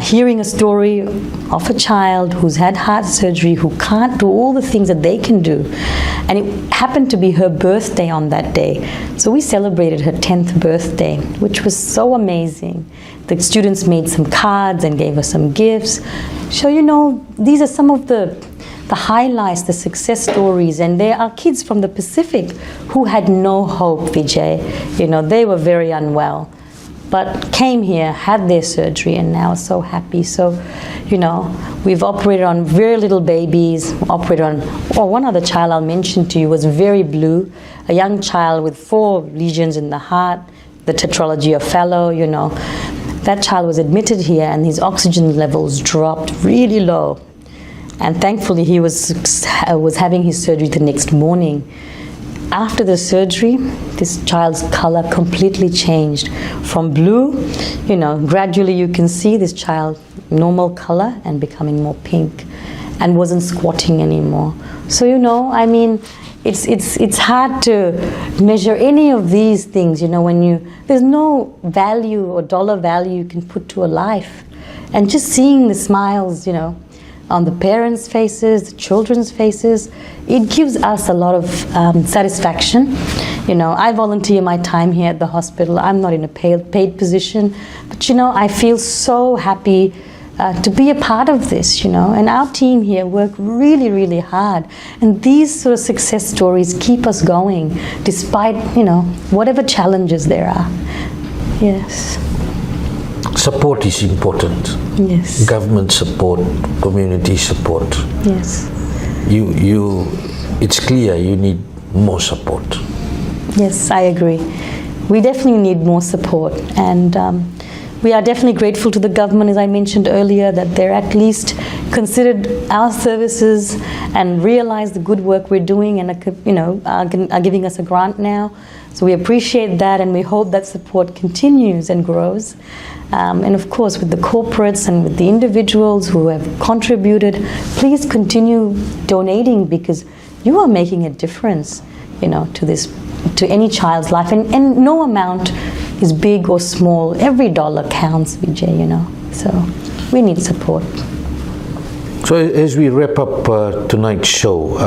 Hearing a story of a child who's had heart surgery, who can't do all the things that they can do. And it happened to be her birthday on that day. So we celebrated her 10th birthday, which was so amazing. The students made some cards and gave us some gifts. So, you know, these are some of the highlights, the success stories. And there are kids from the Pacific who had no hope, Vijay. You know, they were very unwell, but came here, had their surgery, and now are so happy. So, you know, we've operated on very little babies, operated on, one other child I'll mention to you was very blue, a young child with 4 lesions in the heart, the tetralogy of Fallot, you know. That child was admitted here and his oxygen levels dropped really low. And thankfully he was having his surgery the next morning. After the surgery, this child's color completely changed. From blue, you know, gradually you can see this child normal color and becoming more pink, and wasn't squatting anymore. So, you know, I mean, it's hard to measure any of these things, you know, when there's no value or dollar value you can put to a life. And just seeing the smiles, you know, on the parents' faces, the children's faces, it gives us a lot of satisfaction. You know, I volunteer my time here at the hospital. I'm not in a paid position, but you know, I feel so happy to be a part of this, you know, and our team here work really, really hard. And these sort of success stories keep us going despite, you know, whatever challenges there are. Yes. Support is important. Yes. Government support, community support. Yes. It's clear you need more support. Yes, I agree. We definitely need more support, and we are definitely grateful to the government, as I mentioned earlier, that they're at least considered our services and realize the good work we're doing, and you know, are giving us a grant now. So we appreciate that, and we hope that support continues and grows. And of course, with the corporates and with the individuals who have contributed, please continue donating, because you are making a difference, you know, to any child's life, and no amount is big or small. Every dollar counts, Vijay, you know. So we need support. So as we wrap up tonight's show,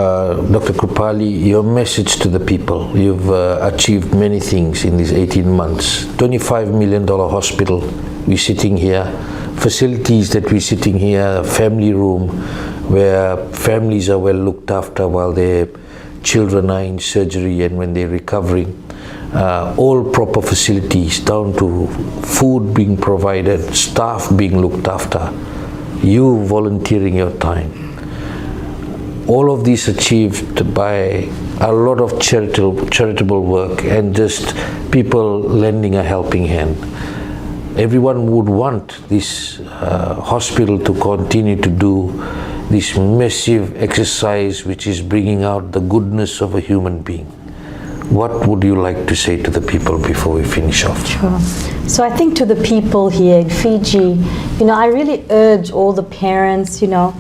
Dr. Krupali, your message to the people. You've achieved many things in these 18 months. $25 million hospital, we're sitting here. Facilities that we're sitting here, family room, where families are well looked after while their children are in surgery and when they're recovering. All proper facilities, down to food being provided, staff being looked after, you volunteering your time. All of this achieved by a lot of charitable work and just people lending a helping hand. Everyone would want this hospital to continue to do this massive exercise which is bringing out the goodness of a human being. What would you like to say to the people before we finish off? Sure. So I think to the people here in Fiji, you know, I really urge all the parents, you know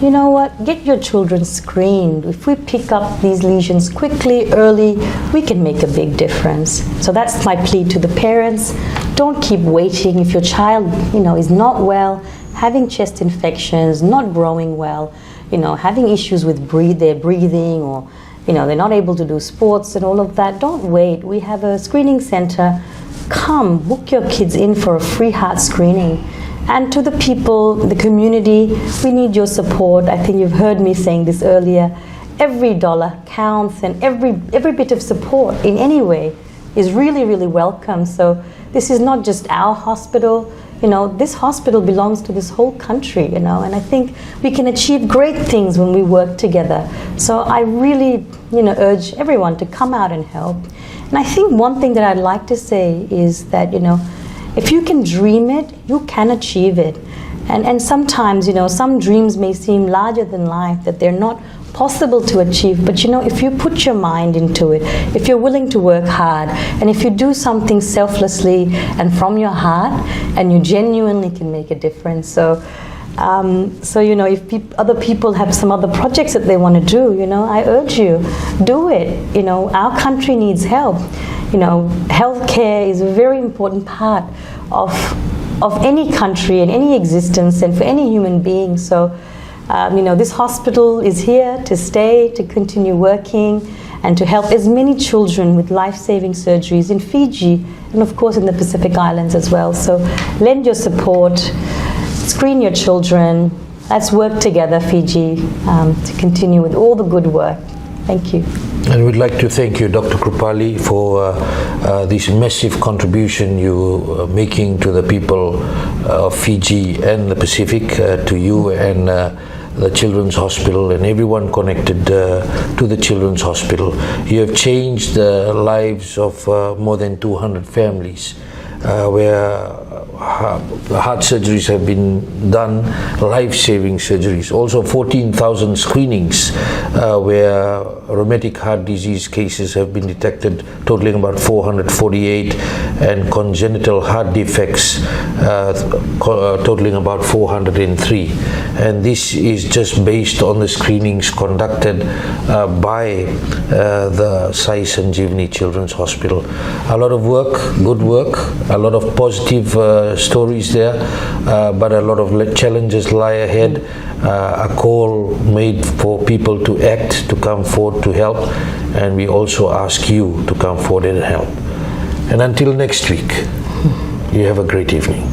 what, get your children screened. If we pick up these lesions quickly, early, we can make a big difference. So that's my plea to the parents. Don't keep waiting. If your child, you know, is not well, having chest infections, not growing well, you know, having issues with their breathing, or you know, they're not able to do sports and all of that, don't wait. We have a screening center. Come, book your kids in for a free heart screening. And to the people, the community, we need your support. I think you've heard me saying this earlier. Every dollar counts, and every bit of support in any way is really, really welcome. So this is not just our hospital. You know, this hospital belongs to this whole country, you know, and I think we can achieve great things when we work together. So I really, you know, urge everyone to come out and help. And I think one thing that I'd like to say is that, you know, if you can dream it, you can achieve it. And sometimes, you know, some dreams may seem larger than life, that they're not possible to achieve. But if you put your mind into it, if you're willing to work hard, and if you do something selflessly and from your heart, and you genuinely can make a difference. So if other people have some other projects that they want to do, I urge you, do it. Our country needs help. Healthcare is a very important part of any country and any existence and for any human being. So, this hospital is here to stay, to continue working, and to help as many children with life-saving surgeries in Fiji and, of course, in the Pacific Islands as well. So, lend your support, screen your children. Let's work together, Fiji, to continue with all the good work. Thank you. And we'd like to thank you, Dr. Krupali, for this massive contribution you're making to the people of Fiji and the Pacific, to you and the Children's Hospital and everyone connected to the Children's Hospital. You have changed the lives of more than 200 families where heart surgeries have been done, life-saving surgeries. Also 14,000 screenings where rheumatic heart disease cases have been detected, totaling about 448, and congenital heart defects totaling about 403. And this is just based on the screenings conducted by the Sai Sanjeevani Children's Hospital. A lot of work, good work, a lot of positive stories there, but a lot of challenges lie ahead. A call made for people to act, to come forward to help, and we also ask you to come forward and help. And until next week, you have a great evening.